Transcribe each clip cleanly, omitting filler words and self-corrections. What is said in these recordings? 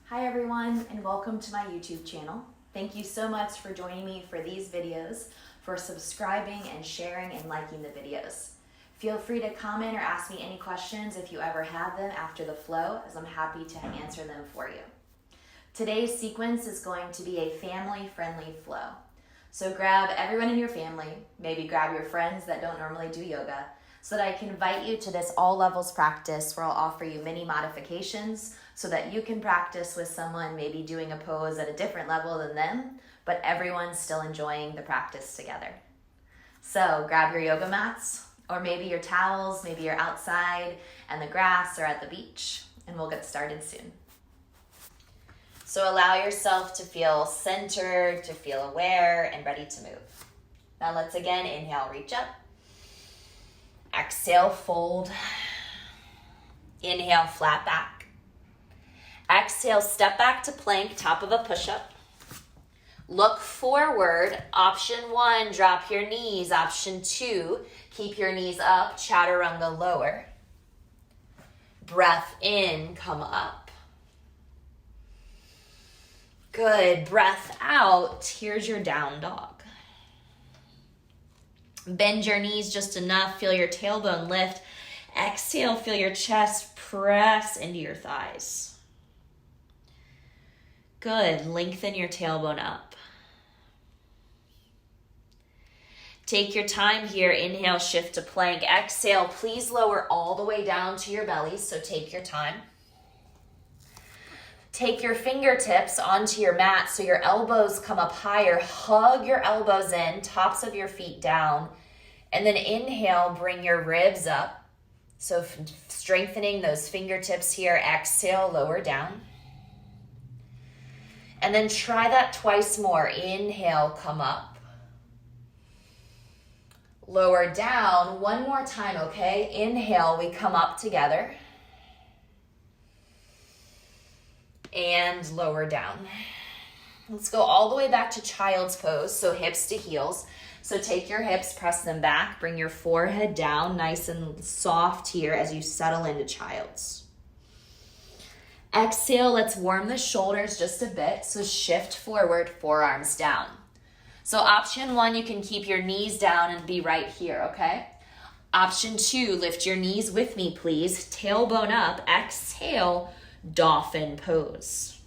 Hi everyone, and welcome to my YouTube channel. Thank you so much for joining me for these videos, for subscribing and sharing and liking the videos. Feel free to comment or ask me any questions if you ever have them after the flow, as I'm happy to answer them for you. Today's sequence is going to be a family-friendly flow. So grab everyone in your family, maybe grab your friends that don't normally do yoga, so that I can invite you to this all levels practice where I'll offer you many modifications so that you can practice with someone maybe doing a pose at a different level than them, but everyone's still enjoying the practice together. So grab your yoga mats, or maybe your towels, maybe you're outside and the grass or at the beach, and we'll get started soon. So allow yourself to feel centered, to feel aware and ready to move. Now let's again inhale, reach up. Exhale, fold. Inhale, flat back. Exhale, step back to plank, top of a push-up. Look forward. Option 1, drop your knees. Option 2, keep your knees up, chaturanga lower. Breath in, come up. Good. Breath out. Here's your down dog. Bend your knees just enough. Feel your tailbone lift. Exhale, feel your chest press into your thighs. Good. Lengthen your tailbone up. Take your time here. Inhale, shift to plank. Exhale, please lower all the way down to your belly, so take your time. Take your fingertips onto your mat so your elbows come up higher. Hug your elbows in, tops of your feet down. And then inhale, bring your ribs up. So strengthening those fingertips here. Exhale, lower down. And then try that twice more. Inhale, come up. Lower down. One more time, okay? Inhale, we come up together. And lower down. Let's go all the way back to child's pose, so hips to heels. So take your hips, press them back, bring your forehead down, nice and soft here as you settle into child's. Exhale, let's warm the shoulders just a bit, so shift forward, forearms down. So option 1, you can keep your knees down and be right here, okay? Option 2, lift your knees with me, please. Tailbone up, exhale, dolphin pose.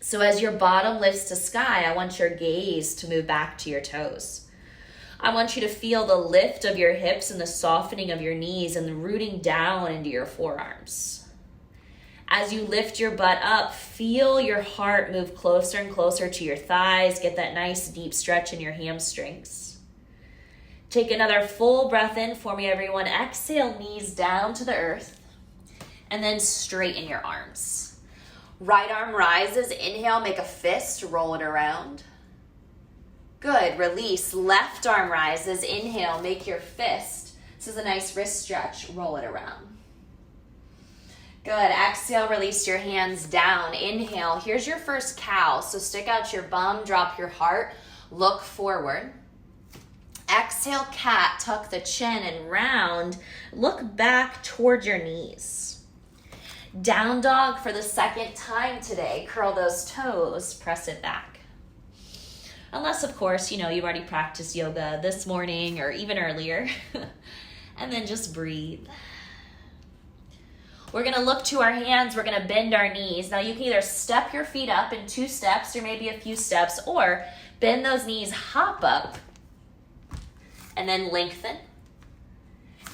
So as your bottom lifts to sky, I want your gaze to move back to your toes. I want you to feel the lift of your hips and the softening of your knees and the rooting down into your forearms. As you lift your butt up, feel your heart move closer and closer to your thighs. Get that nice deep stretch in your hamstrings. Take another full breath in for me, everyone. Exhale, knees down to the earth. And then straighten your arms. Right arm rises. Inhale, make a fist, roll it around. Good. Release. Left arm rises. Inhale, make your fist. This is a nice wrist stretch. Roll it around. Good. Exhale, release your hands down. Inhale. Here's your first cow. So stick out your bum, drop your heart, look forward. Exhale, cat, tuck the chin and round. Look back toward your knees. Down dog for the second time today. Curl those toes, press it back. Unless, of course, you've already practiced yoga this morning or even earlier. And then just breathe. We're going to look to our hands. We're going to bend our knees. Now, you can either step your feet up in 2 steps or maybe a few steps, or bend those knees, hop up, and then lengthen.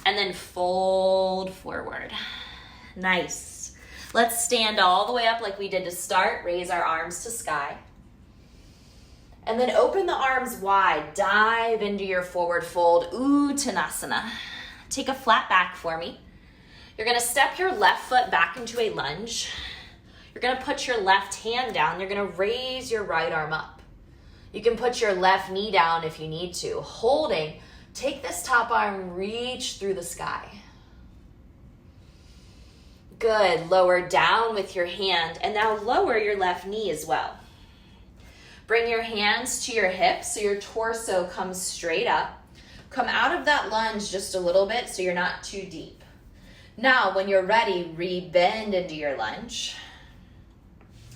And then fold forward. Nice. Let's stand all the way up like we did to start. Raise our arms to sky. And then open the arms wide. Dive into your forward fold, Uttanasana. Take a flat back for me. You're going to step your left foot back into a lunge. You're going to put your left hand down. You're going to raise your right arm up. You can put your left knee down if you need to. Holding, take this top arm, reach through the sky. Good. Lower down with your hand. And now lower your left knee as well. Bring your hands to your hips so your torso comes straight up. Come out of that lunge just a little bit so you're not too deep. Now, when you're ready, re-bend into your lunge.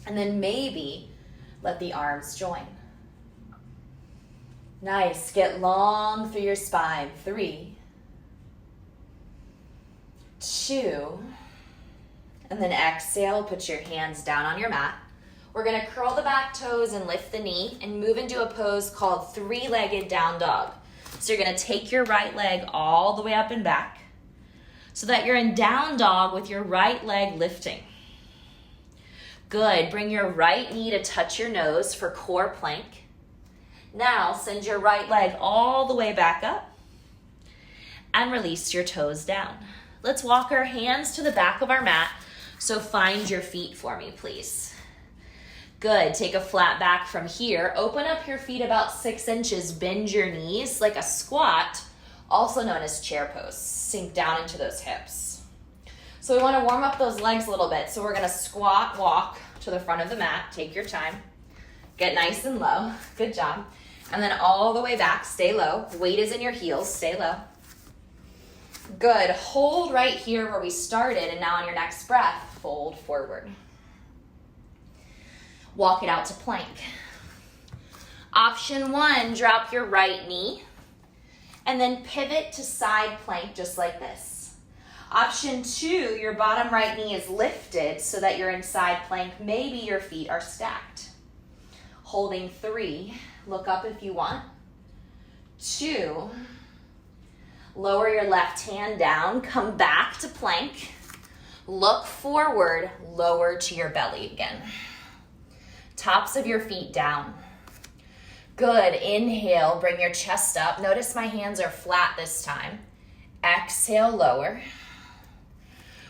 And then maybe let the arms join. Nice. Get long through your spine. 3, 2, and then exhale. Put your hands down on your mat. We're going to curl the back toes and lift the knee and move into a pose called three-legged down dog. So you're going to take your right leg all the way up and back so that you're in down dog with your right leg lifting. Good. Bring your right knee to touch your nose for core plank. Now send your right leg all the way back up and release your toes down. Let's walk our hands to the back of our mat. So find your feet for me, please. Good. Take a flat back from here. Open up your feet about 6 inches. Bend your knees like a squat, also known as chair pose. Sink down into those hips. So we want to warm up those legs a little bit. So we're going to squat walk to the front of the mat. Take your time. Get nice and low. Good job. And then all the way back. Stay low. Weight is in your heels. Stay low. Good. Hold right here where we started. And now on your next breath, fold forward. Walk it out to plank. Option 1, drop your right knee and then pivot to side plank just like this. Option 2, your bottom right knee is lifted so that you're in side plank. Maybe your feet are stacked. Holding 3, look up if you want. 2, lower your left hand down, come back to plank. Look forward, lower to your belly again. Tops of your feet down. Good. Inhale, bring your chest up. Notice my hands are flat this time. Exhale, lower.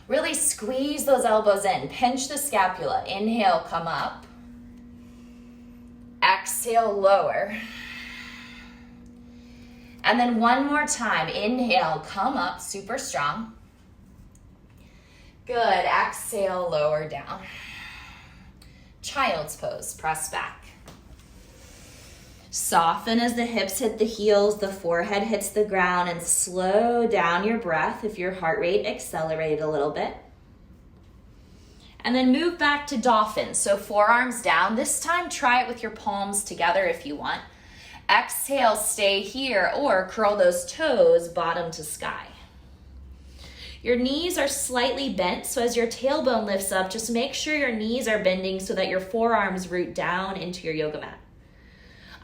Really squeeze those elbows in. Pinch the scapula. Inhale, come up. Exhale, lower. And then one more time. Inhale, come up, super strong. Good. Exhale, lower down. Child's pose, press back. Soften as the hips hit the heels, the forehead hits the ground, and slow down your breath if your heart rate accelerated a little bit. And then move back to dolphin. So forearms down. This time, try it with your palms together if you want. Exhale, stay here, or curl those toes bottom to sky. Your knees are slightly bent, so as your tailbone lifts up, just make sure your knees are bending so that your forearms root down into your yoga mat.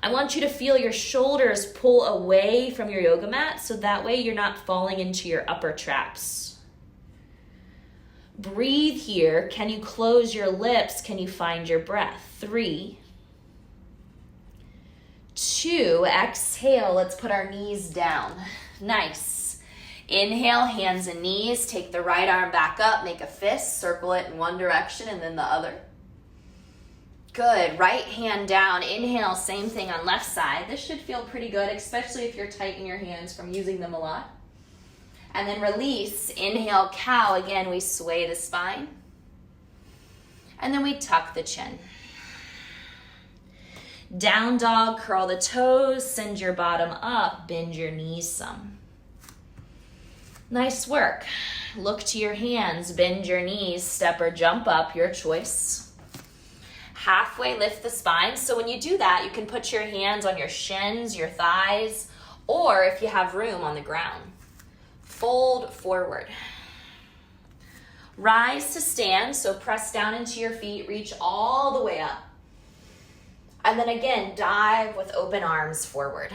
I want you to feel your shoulders pull away from your yoga mat so that way you're not falling into your upper traps. Breathe here. Can you close your lips? Can you find your breath? 3, 2, exhale. Let's put our knees down. Nice. Inhale, hands and knees. Take the right arm back up. Make a fist. Circle it in one direction and then the other. Good. Right hand down. Inhale, same thing on left side. This should feel pretty good, especially if you're tight in your hands from using them a lot. And then release. Inhale, cow. Again, we sway the spine. And then we tuck the chin. Down dog, curl the toes. Send your bottom up. Bend your knees some. Nice work. Look to your hands, bend your knees, step or jump up, your choice. Halfway lift the spine. So when you do that, you can put your hands on your shins, your thighs, or if you have room, on the ground. Fold forward. Rise to stand, so press down into your feet, reach all the way up. And then again, dive with open arms forward.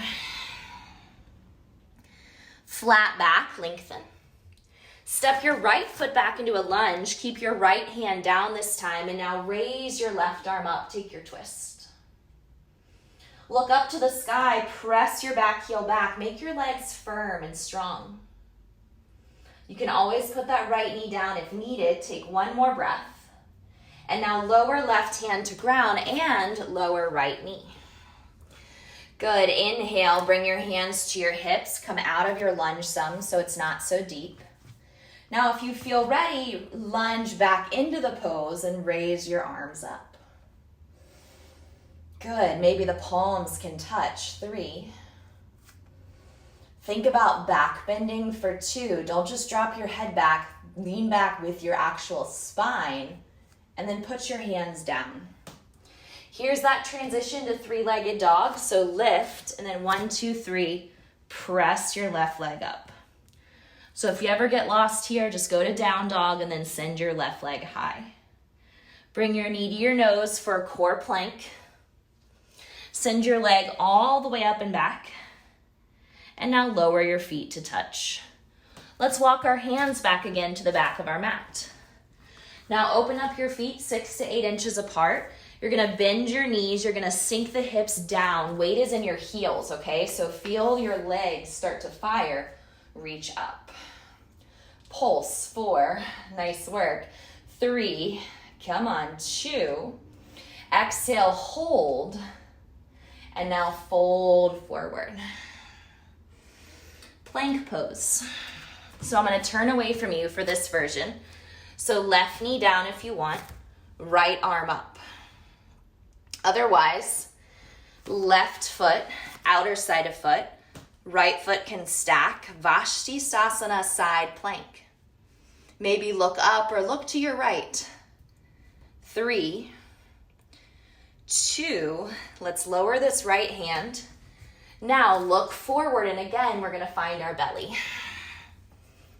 Flat back, lengthen. Step your right foot back into a lunge. Keep your right hand down this time. And now raise your left arm up. Take your twist. Look up to the sky. Press your back heel back. Make your legs firm and strong. You can always put that right knee down if needed. Take one more breath. And now lower left hand to ground and lower right knee. Good. Inhale, bring your hands to your hips. Come out of your lunge some so it's not so deep. Now, if you feel ready, lunge back into the pose and raise your arms up. Good. Maybe the palms can touch. 3. Think about back bending for 2. Don't just drop your head back. Lean back with your actual spine and then put your hands down. Here's that transition to three-legged dog. So lift, and then 1, 2, 3, press your left leg up. So if you ever get lost here, just go to down dog and then send your left leg high. Bring your knee to your nose for a core plank. Send your leg all the way up and back. And now lower your feet to touch. Let's walk our hands back again to the back of our mat. Now open up your feet 6 to 8 inches apart. You're gonna bend your knees, you're gonna sink the hips down. Weight is in your heels, okay? So feel your legs start to fire, reach up. Pulse, 4, nice work. 3, come on, 2. Exhale, hold. And now fold forward. Plank pose. So I'm gonna turn away from you for this version. So left knee down if you want, right arm up. Otherwise, left foot, outer side of foot, right foot can stack, Vashisthasana side plank. Maybe look up or look to your right. 3, 2, let's lower this right hand. Now look forward, and again, we're gonna find our belly.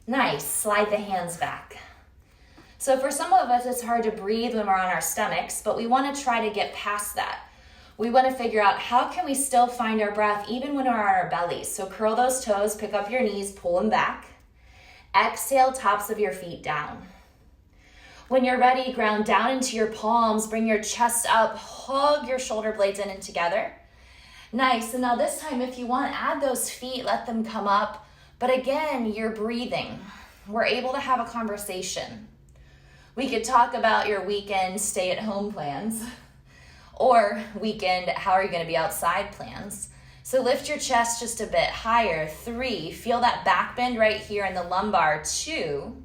Nice, slide the hands back. So for some of us, it's hard to breathe when we're on our stomachs, but we wanna try to get past that. We wanna figure out how can we still find our breath even when we're on our bellies. So curl those toes, pick up your knees, pull them back. Exhale, tops of your feet down. When you're ready, ground down into your palms, bring your chest up, hug your shoulder blades in and together. Nice, and now this time if you want, add those feet, let them come up. But again, you're breathing. We're able to have a conversation. We could talk about your weekend stay-at-home plans or weekend, how are you gonna be outside plans. So lift your chest just a bit higher. 3, feel that back bend right here in the lumbar. 2,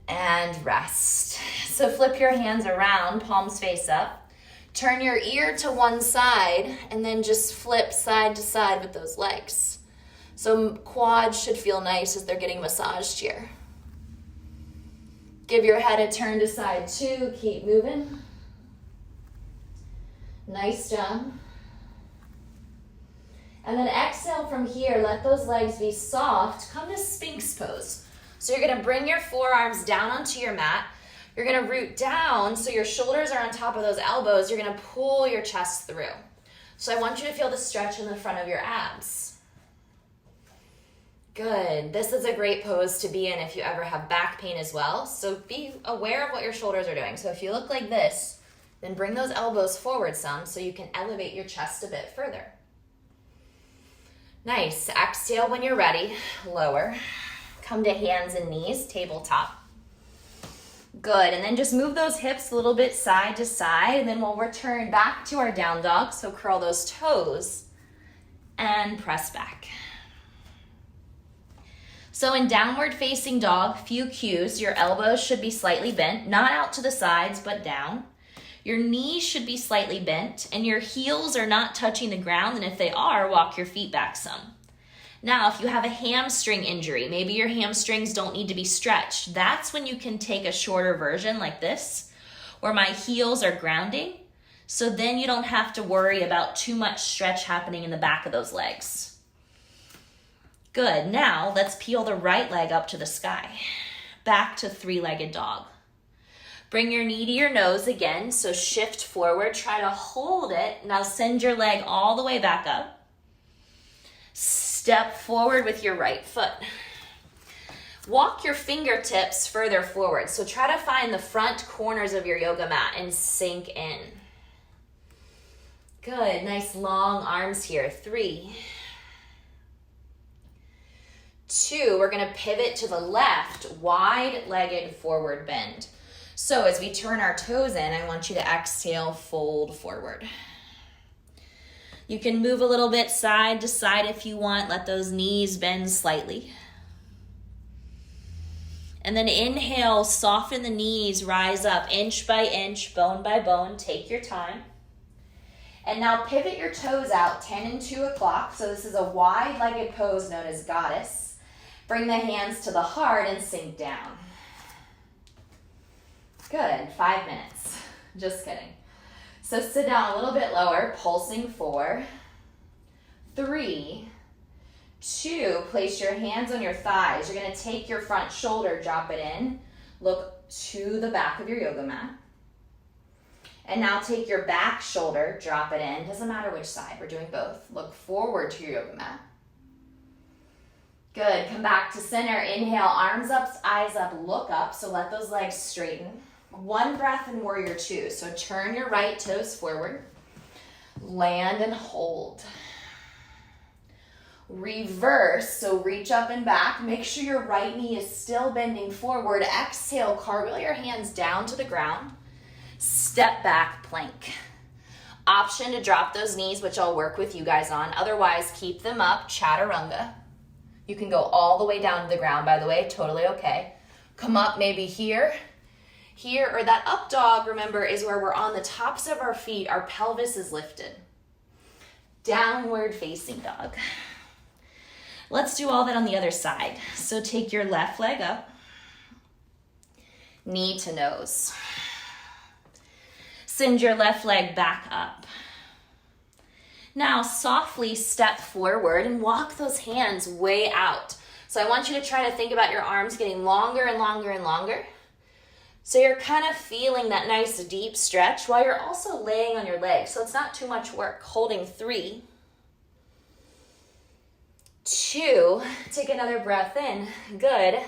and rest. So flip your hands around, palms face up. Turn your ear to one side and then just flip side to side with those legs. So quads should feel nice as they're getting massaged here. Give your head a turn to side 2, keep moving. Nice job. And then exhale from here, let those legs be soft. Come to Sphinx pose. So you're gonna bring your forearms down onto your mat. You're gonna root down so your shoulders are on top of those elbows. You're gonna pull your chest through. So I want you to feel the stretch in the front of your abs. Good. This is a great pose to be in if you ever have back pain as well. So be aware of what your shoulders are doing. So if you look like this, then bring those elbows forward some so you can elevate your chest a bit further. Nice. Exhale when you're ready. Lower. Come to hands and knees, tabletop. Good. And then just move those hips a little bit side to side, and then we'll return back to our down dog. So curl those toes and press back. So in downward facing dog, few cues. Your elbows should be slightly bent, not out to the sides, but down. Your knees should be slightly bent, and your heels are not touching the ground, and if they are, walk your feet back some. Now, if you have a hamstring injury, maybe your hamstrings don't need to be stretched, that's when you can take a shorter version like this, where my heels are grounding, so then you don't have to worry about too much stretch happening in the back of those legs. Good. Now, let's peel the right leg up to the sky. Back to three-legged dog. Bring your knee to your nose again, so shift forward. Try to hold it. Now send your leg all the way back up. Step forward with your right foot. Walk your fingertips further forward. So try to find the front corners of your yoga mat and sink in. Good. Nice long arms here. 3, 2, we're going to pivot to the left, wide-legged forward bend. So as we turn our toes in, I want you to exhale, fold forward. You can move a little bit side to side if you want. Let those knees bend slightly. And then inhale, soften the knees, rise up inch by inch, bone by bone. Take your time. And now pivot your toes out 10 and 2 o'clock. So this is a wide-legged pose known as goddess. Bring the hands to the heart and sink down. Good, 5 minutes. Just kidding. So sit down a little bit lower, pulsing 4, 3, 2, place your hands on your thighs. You're gonna take your front shoulder, drop it in, look to the back of your yoga mat. And now take your back shoulder, drop it in. Doesn't matter which side, we're doing both. Look forward to your yoga mat. Good, come back to center. Inhale, arms up, eyes up, look up. So let those legs straighten. One breath in warrior 2. So turn your right toes forward. Land and hold. Reverse, so reach up and back. Make sure your right knee is still bending forward. Exhale, cartwheel your hands down to the ground. Step back, plank. Option to drop those knees, which I'll work with you guys on. Otherwise, keep them up, chaturanga. You can go all the way down to the ground, by the way, totally okay. Come up maybe here, or that up dog, remember, is where we're on the tops of our feet, our pelvis is lifted. Downward facing dog. Let's do all that on the other side. So take your left leg up, knee to nose. Send your left leg back up. Now softly step forward and walk those hands way out. So I want you to try to think about your arms getting longer and longer and longer. So you're kind of feeling that nice deep stretch while you're also laying on your legs. So it's not too much work. Holding 3, 2, take another breath in. Good.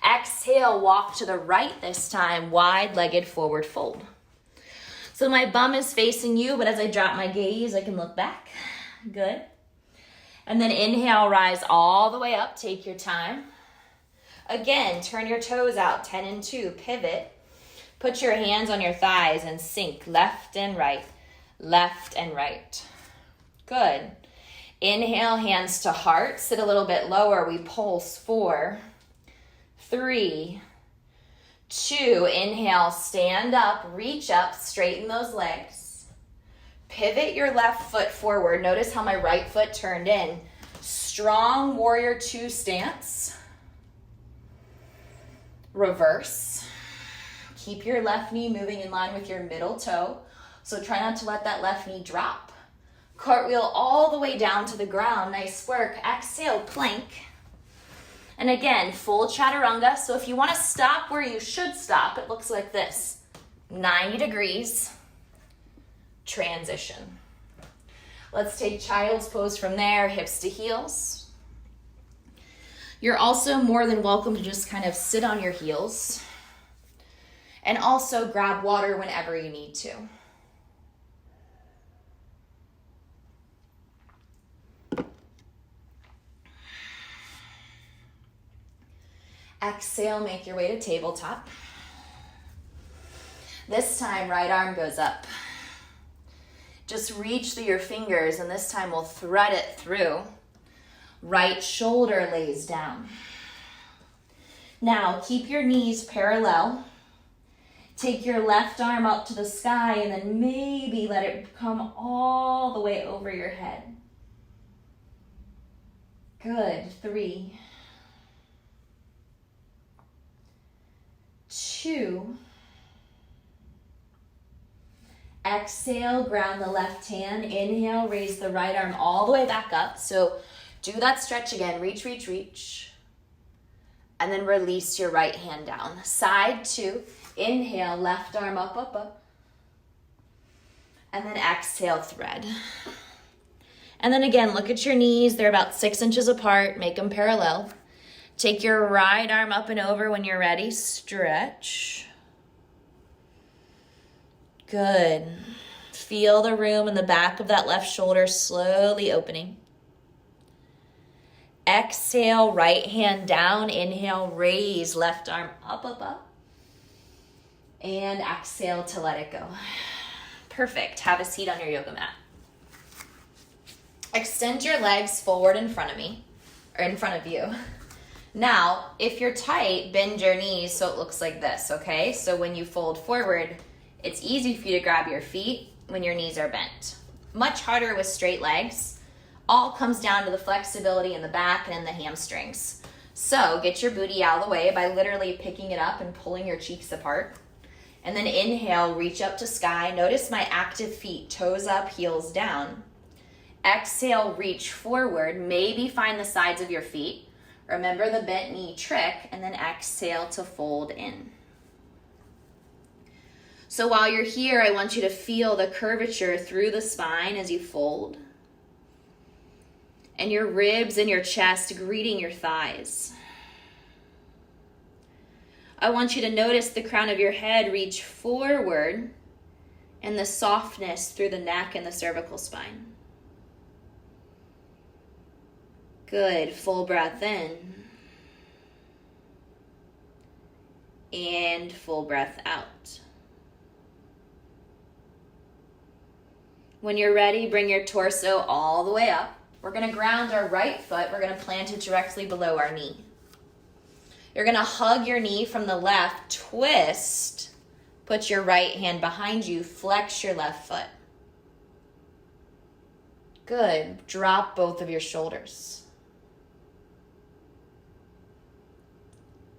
Exhale, walk to the right this time, wide-legged forward fold. So my bum is facing you, but as I drop my gaze, I can look back. Good. And then inhale, rise all the way up. Take your time. Again, turn your toes out, 10 and 2, pivot. Put your hands on your thighs and sink left and right, left and right. Good. Inhale, hands to heart. Sit a little bit lower. We pulse 4, 3, 2, inhale, stand up, reach up, straighten those legs. Pivot your left foot forward. Notice how my right foot turned in. Strong warrior 2 stance. Reverse. Keep your left knee moving in line with your middle toe. So try not to let that left knee drop. Cartwheel all the way down to the ground. Nice work. Exhale, plank. And again, full chaturanga. So if you want to stop where you should stop, it looks like this. 90 degrees, transition. Let's take child's pose from there, hips to heels. You're also more than welcome to just kind of sit on your heels and also grab water whenever you need to. Exhale, make your way to tabletop. This time, right arm goes up. Just reach through your fingers, and this time we'll thread it through. Right shoulder lays down. Now, keep your knees parallel. Take your left arm up to the sky, and then maybe let it come all the way over your head. Good. 3, 2. Exhale, ground the left hand. Inhale, raise the right arm all the way back up. So do that stretch again. Reach, reach, reach. And then release your right hand down. Side 2. Inhale, left arm up, up, up. And then exhale, thread. And then again, look at your knees. They're about 6 inches apart. Make them parallel. Take your right arm up and over when you're ready. Stretch. Good. Feel the room in the back of that left shoulder slowly opening. Exhale, right hand down. Inhale, raise left arm up, up, up. And exhale to let it go. Perfect. Have a seat on your yoga mat. Extend your legs forward in front of me, or in front of you. Now, if you're tight, bend your knees so it looks like this, okay? So when you fold forward, it's easy for you to grab your feet when your knees are bent. Much harder with straight legs. All comes down to the flexibility in the back and in the hamstrings. So get your booty out of the way by literally picking it up and pulling your cheeks apart. And then inhale, reach up to sky. Notice my active feet, toes up, heels down. Exhale, reach forward. Maybe find the sides of your feet. Remember the bent knee trick, and then exhale to fold in. So while you're here, I want you to feel the curvature through the spine as you fold. And your ribs and your chest greeting your thighs. I want you to notice the crown of your head reach forward and the softness through the neck and the cervical spine. Good. Full breath in. And full breath out. When you're ready, bring your torso all the way up. We're going to ground our right foot. We're going to plant it directly below our knee. You're going to hug your knee from the left, twist, put your right hand behind you, flex your left foot. Good. Drop both of your shoulders.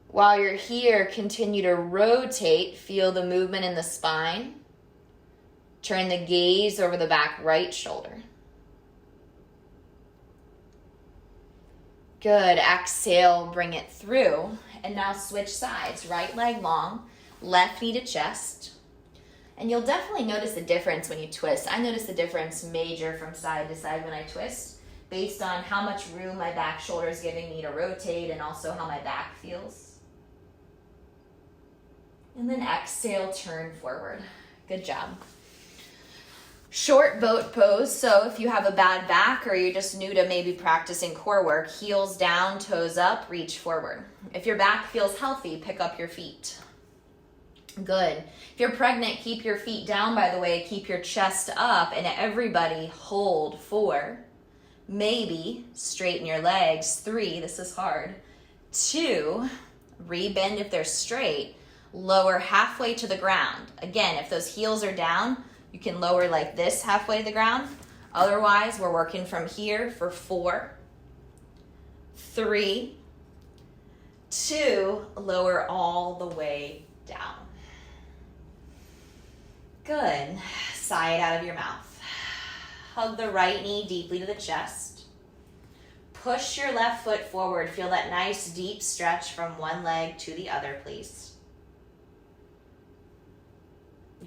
While you're here, continue to rotate. Feel the movement in the spine. Turn the gaze over the back right shoulder. Good. Exhale, bring it through. And now switch sides. Right leg long, left knee to chest. And you'll definitely notice a difference when you twist. I notice the difference major from side to side when I twist, based on how much room my back shoulder is giving me to rotate and also how my back feels. And then exhale, turn forward. Good job. Short boat pose. So if you have a bad back or you're just new to maybe practicing core work, heels down, toes up, reach forward. If your back feels healthy, pick up your feet. Good. If you're pregnant, keep your feet down, by the way. Keep your chest up, and everybody hold 4. Maybe straighten your legs. 3, this is hard. 2, rebend if they're straight. Lower halfway to the ground. Again, if those heels are down, you can lower like this halfway to the ground. Otherwise, we're working from here for 4, 3, 2, lower all the way down. Good. Sigh it out of your mouth. Hug the right knee deeply to the chest. Push your left foot forward. Feel that nice deep stretch from one leg to the other, please.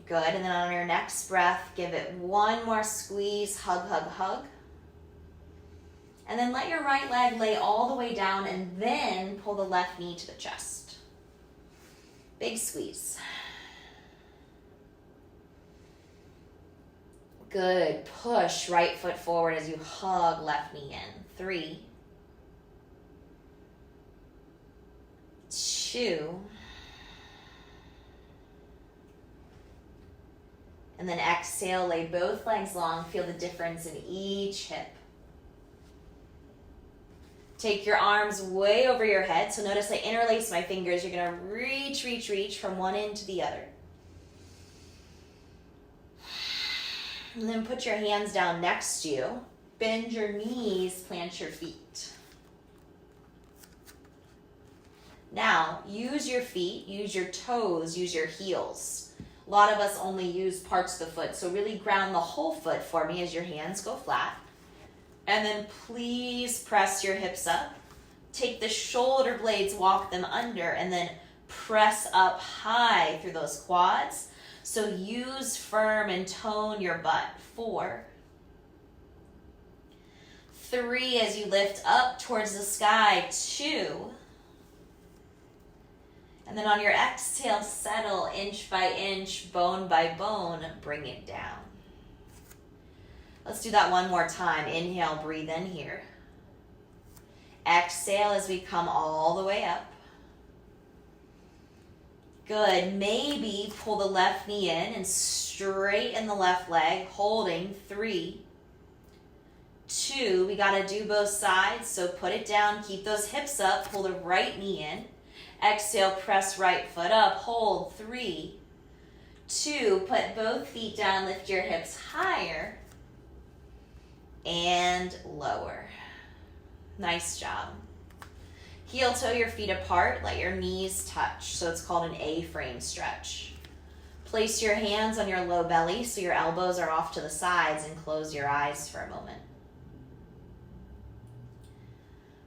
Good. And then on your next breath, give it one more squeeze. Hug, hug, hug. And then let your right leg lay all the way down and then pull the left knee to the chest. Big squeeze. Good. Push right foot forward as you hug left knee in. 3, 2, and then exhale, lay both legs long. Feel the difference in each hip. Take your arms way over your head. So notice I interlace my fingers. You're going to reach, reach, reach from one end to the other. And then put your hands down next to you. Bend your knees, plant your feet. Now, use your feet, use your toes, use your heels. A lot of us only use parts of the foot, so really ground the whole foot for me as your hands go flat. And then please press your hips up. Take the shoulder blades, walk them under, and then press up high through those quads. So use firm and tone your butt. 4, 3, as you lift up towards the sky. 2. And then on your exhale, settle inch by inch, bone by bone, bring it down. Let's do that one more time. Inhale, breathe in here. Exhale as we come all the way up. Good. Maybe pull the left knee in and straighten the left leg, holding. 3, 2. We got to do both sides, so put it down. Keep those hips up. Pull the right knee in. Exhale, press right foot up. Hold. 3, 2. Put both feet down. Lift your hips higher and lower. Nice job. Heel toe your feet apart. Let your knees touch. So it's called an A-frame stretch. Place your hands on your low belly so your elbows are off to the sides and close your eyes for a moment.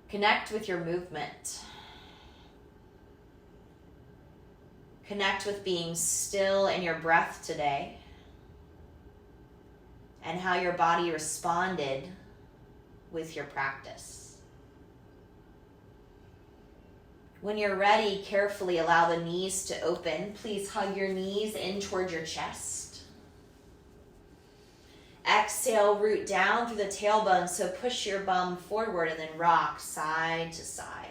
Connect with your movement. Connect with being still in your breath today and how your body responded with your practice. When you're ready, carefully allow the knees to open. Please hug your knees in toward your chest. Exhale, root down through the tailbone, so push your bum forward and then rock side to side.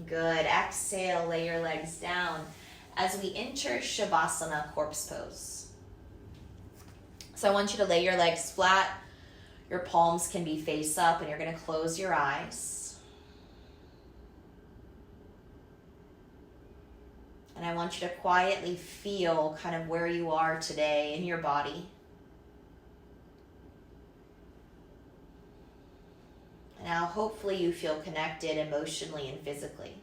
Good. Exhale, lay your legs down as we enter Shavasana, corpse pose. So I want you to lay your legs flat. Your palms can be face up, and you're going to close your eyes. And I want you to quietly feel kind of where you are today in your body. And now hopefully you feel connected emotionally and physically.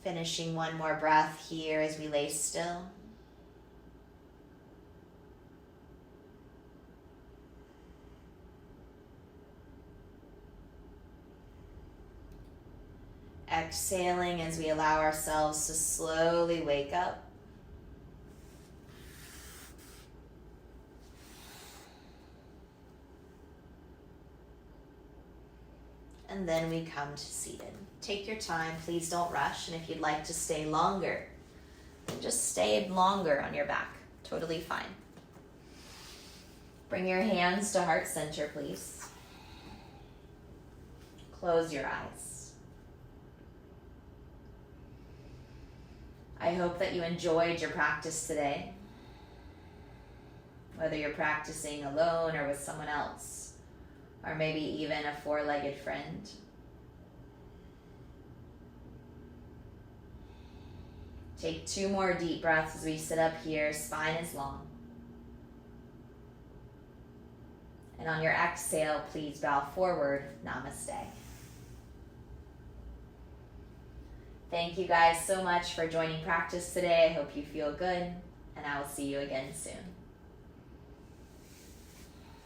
Finishing one more breath here as we lay still. Exhaling as we allow ourselves to slowly wake up. And then we come to seated. Take your time, please don't rush. And if you'd like to stay longer, then just stay longer on your back. Totally fine. Bring your hands to heart center, please. Close your eyes. I hope that you enjoyed your practice today. Whether you're practicing alone or with someone else, or maybe even a four-legged friend. Take 2 more deep breaths as we sit up here, spine is long. And on your exhale, please bow forward, Namaste. Thank you guys so much for joining practice today. I hope you feel good, and I will see you again soon.